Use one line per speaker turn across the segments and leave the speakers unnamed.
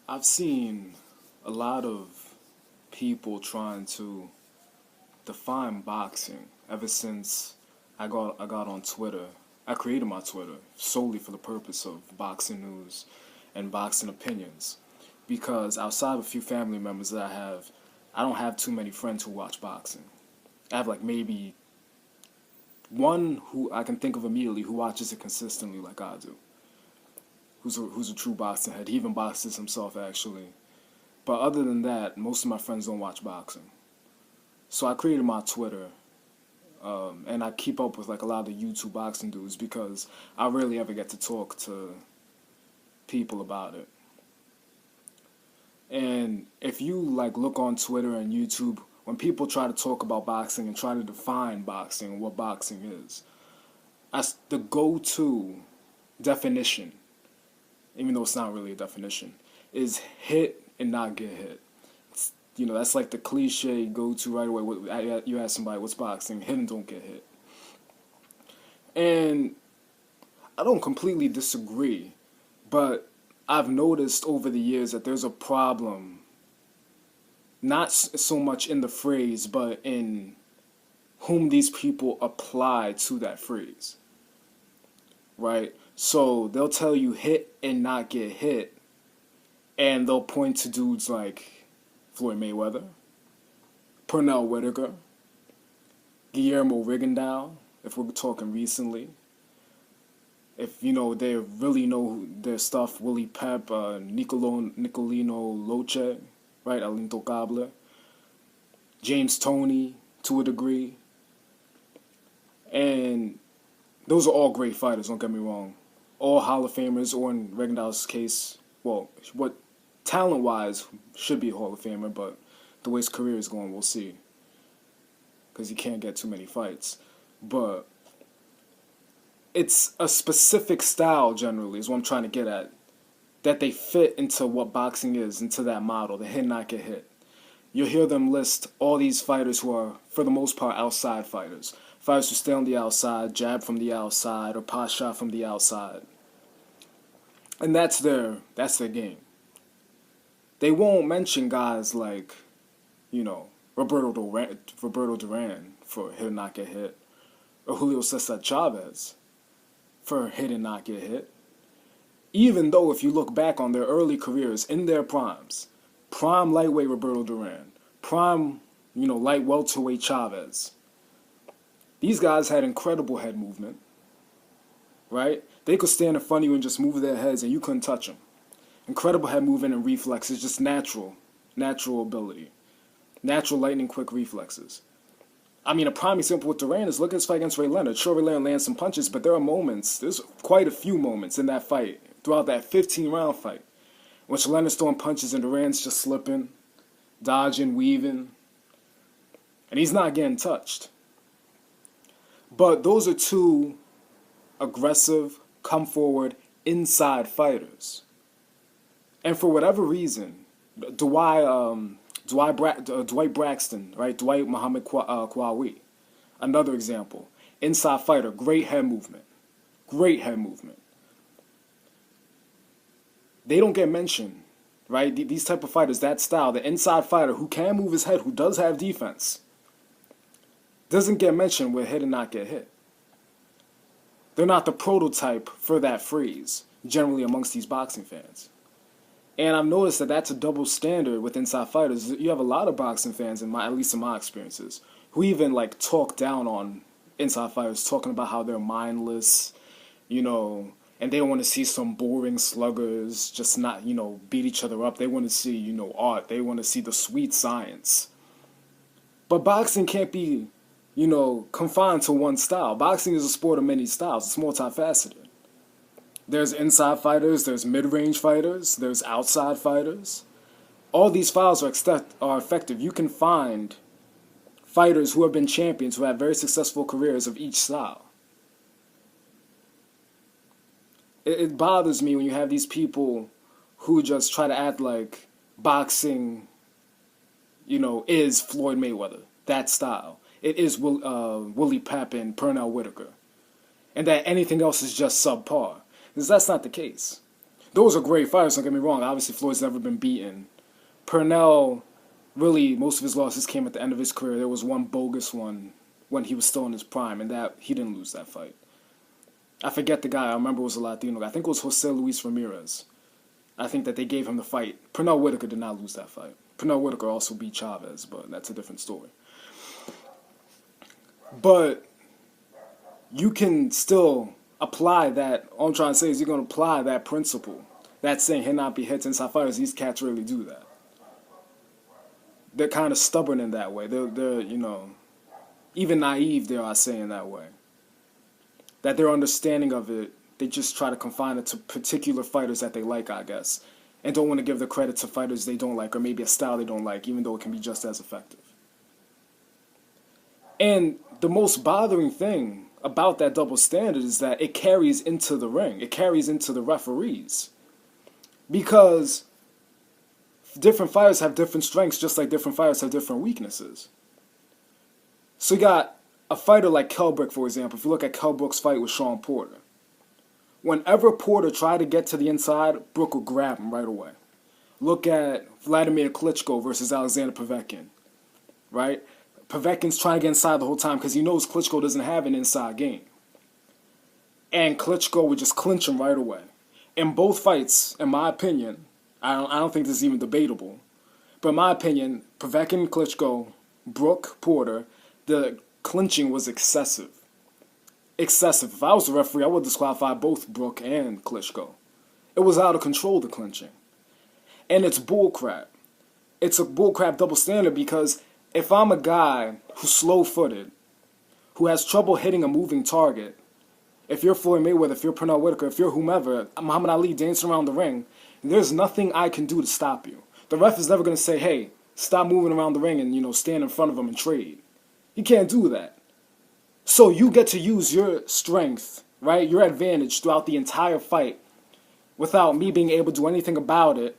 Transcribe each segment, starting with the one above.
I've seen a lot of people trying to define boxing ever since I got on Twitter. I created my Twitter solely for the purpose of boxing news and boxing opinions. Because outside of a few family members that I don't have too many friends who watch boxing. I have like maybe one who I can think of immediately who watches it consistently like I do. Who's a true boxing head. He even boxes himself actually. But other than that, most of my friends don't watch boxing. So I created my Twitter, and I keep up with like a lot of the YouTube boxing dudes because I rarely ever get to talk to people about it. And if you like look on Twitter and YouTube, when people try to talk about boxing and try to define boxing and what boxing is, that's the go-to definition, even though it's not really a definition, is hit and not get hit. That's like the cliche go-to right away. You ask somebody, what's boxing? Hit and don't get hit. And I don't completely disagree, but I've noticed over the years that there's a problem, not so much in the phrase, but in whom these people apply to that phrase, right? So they'll tell you hit and not get hit, and they'll point to dudes like Floyd Mayweather, Pernell Whitaker, Guillermo Rigondeaux, if we're talking recently. If they really know their stuff, Willie Pep, Nicolino Loche, right, El Intocable, James Toney to a degree. And those are all great fighters, don't get me wrong. All Hall of Famers, or in Rigondeaux's case, well, what talent-wise should be a Hall of Famer, but the way his career is going, we'll see. Because he can't get too many fights. But it's a specific style, generally, is what I'm trying to get at, that they fit into what boxing is, into that model, the hit, not get hit. You'll hear them list all these fighters who are, for the most part, outside fighters. Fighters who stay on the outside, jab from the outside, or pot shot from the outside. And that's their game. They won't mention guys like, Roberto Duran for hit and not get hit, or Julio Cesar Chavez for hit and not get hit. Even though if you look back on their early careers in their primes, prime lightweight Roberto Duran, prime, light welterweight Chavez, these guys had incredible head movement, right? They could stand in front of you and just move their heads and you couldn't touch them. Incredible head movement and reflexes, just natural ability. Natural lightning quick reflexes. I mean, a prime example with Duran is look at his fight against Ray Leonard. Sure, Ray Leonard lands some punches, but there's quite a few moments in that fight, throughout that 15-round fight, which Leonard's throwing punches and Duran's just slipping, dodging, weaving, and he's not getting touched. But those are two aggressive, come forward, inside fighters. And for whatever reason, Dwight Braxton, right? Dwight Muhammad Kwawi, another example. Inside fighter, great head movement. Great head movement. They don't get mentioned, right? These type of fighters, that style, the inside fighter who can move his head, who does have defense, doesn't get mentioned with hit and not get hit. They're not the prototype for that phrase, generally amongst these boxing fans. And I've noticed that that's a double standard with inside fighters. You have a lot of boxing fans, at least in my experiences, who even talk down on inside fighters, talking about how they're mindless, and they don't want to see some boring sluggers just not, beat each other up. They want to see, art. They want to see the sweet science. But boxing can't be, confined to one style. Boxing is a sport of many styles. It's multifaceted. There's inside fighters, there's mid-range fighters, there's outside fighters. All these styles are effective. You can find fighters who have been champions, who have very successful careers of each style. It bothers me when you have these people who just try to act like boxing, is Floyd Mayweather, that style. It is Willie Pep and Pernell Whitaker. And that anything else is just subpar. Because that's not the case. those are great fights, don't get me wrong. Obviously, Floyd's never been beaten. Purnell, really, most of his losses came at the end of his career. There was one bogus one when he was still in his prime, and that he didn't lose that fight. I forget the guy. I remember it was a Latino guy. I think it was Jose Luis Ramirez. I think that they gave him the fight. Pernell Whitaker did not lose that fight. Pernell Whitaker also beat Chavez, but that's a different story. But you can still apply that. All I'm trying to say is you're going to apply that principle. That saying, hit not be hits inside fighters. These cats really do that. They're kind of stubborn in that way. They're even naive, dare I say, in that way. That their understanding of it, they just try to confine it to particular fighters that they like, I guess. And don't want to give the credit to fighters they don't like, or maybe a style they don't like, even though it can be just as effective. And the most bothering thing about that double standard is that it carries into the ring. It carries into the referees. Because different fighters have different strengths, just like different fighters have different weaknesses. So you got a fighter like Kell Brook, for example. If you look at Kell Brook's fight with Sean Porter, whenever Porter tried to get to the inside, Brook would grab him right away. Look at Vladimir Klitschko versus Alexander Povetkin, right? Povetkin's trying to get inside the whole time because he knows Klitschko doesn't have an inside game. And Klitschko would just clinch him right away. In both fights, in my opinion, I don't think this is even debatable, but in my opinion, Povetkin, Klitschko, Brook, Porter, the clinching was excessive. Excessive. If I was the referee, I would disqualify both Brook and Klitschko. It was out of control, the clinching. And it's bullcrap. It's a bullcrap double standard because if I'm a guy who's slow-footed, who has trouble hitting a moving target, if you're Floyd Mayweather, if you're Pernell Whitaker, if you're whomever, Muhammad Ali dancing around the ring, there's nothing I can do to stop you. The ref is never going to say, hey, stop moving around the ring and, stand in front of him and trade. You can't do that. So you get to use your strength, right, your advantage throughout the entire fight without me being able to do anything about it,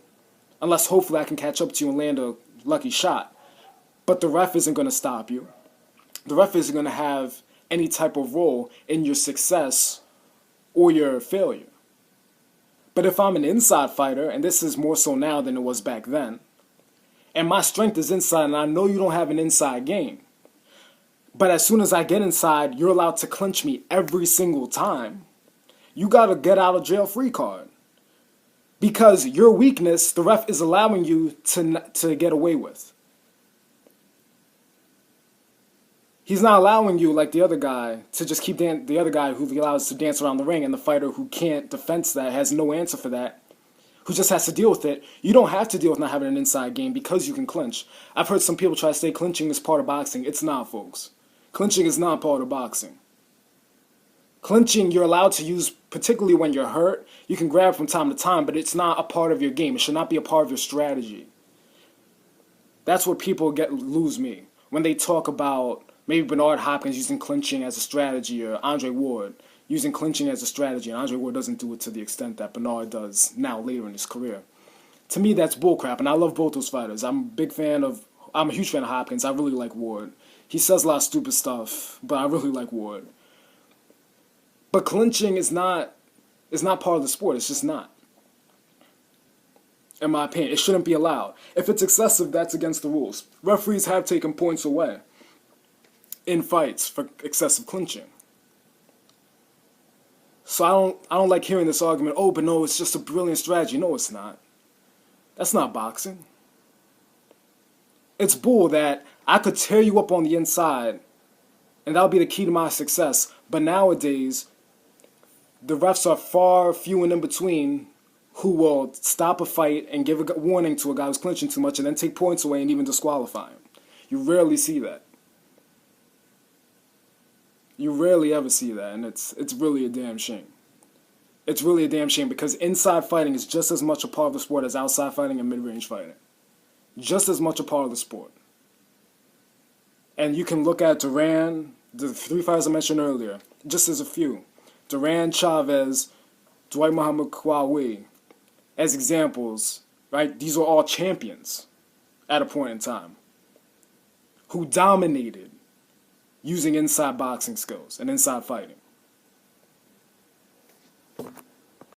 unless hopefully I can catch up to you and land a lucky shot. But the ref isn't going to stop you. The ref isn't going to have any type of role in your success or your failure. But if I'm an inside fighter, and this is more so now than it was back then, and my strength is inside, and I know you don't have an inside game, but as soon as I get inside, you're allowed to clinch me every single time, you got a get out of jail free card. Because your weakness, the ref is allowing you to get away with. He's not allowing you, like the other guy, to just keep the other guy who allows to dance around the ring, and the fighter who can't defense that, has no answer for that, who just has to deal with it. You don't have to deal with not having an inside game because you can clinch. I've heard some people try to say clinching is part of boxing. It's not, folks. Clinching is not part of boxing. Clinching you're allowed to use, particularly when you're hurt. You can grab from time to time, but it's not a part of your game. It should not be a part of your strategy. That's what people lose me when they talk about maybe Bernard Hopkins using clinching as a strategy, or Andre Ward using clinching as a strategy, and Andre Ward doesn't do it to the extent that Bernard does now later in his career. To me, that's bullcrap, and I love both those fighters. I'm a huge fan of Hopkins. I really like Ward. He says a lot of stupid stuff, but I really like Ward. But clinching is not part of the sport. It's just not. In my opinion, it shouldn't be allowed. If it's excessive, that's against the rules. Referees have taken points away in fights for excessive clinching. So I don't like hearing this argument, oh, but no, it's just a brilliant strategy. No, it's not. That's not boxing. It's bull that I could tear you up on the inside, and that'll be the key to my success. But nowadays, the refs are far few and in between who will stop a fight and give a warning to a guy who's clinching too much and then take points away and even disqualify him. You rarely see that. You rarely ever see that, and it's really a damn shame. It's really a damn shame because inside fighting is just as much a part of the sport as outside fighting and mid-range fighting. Just as much a part of the sport. And you can look at Duran, the three fighters I mentioned earlier, just as a few. Duran, Chavez, Dwight Muhammad Kwawi, as examples, right? These were all champions at a point in time who dominated using inside boxing skills and inside fighting.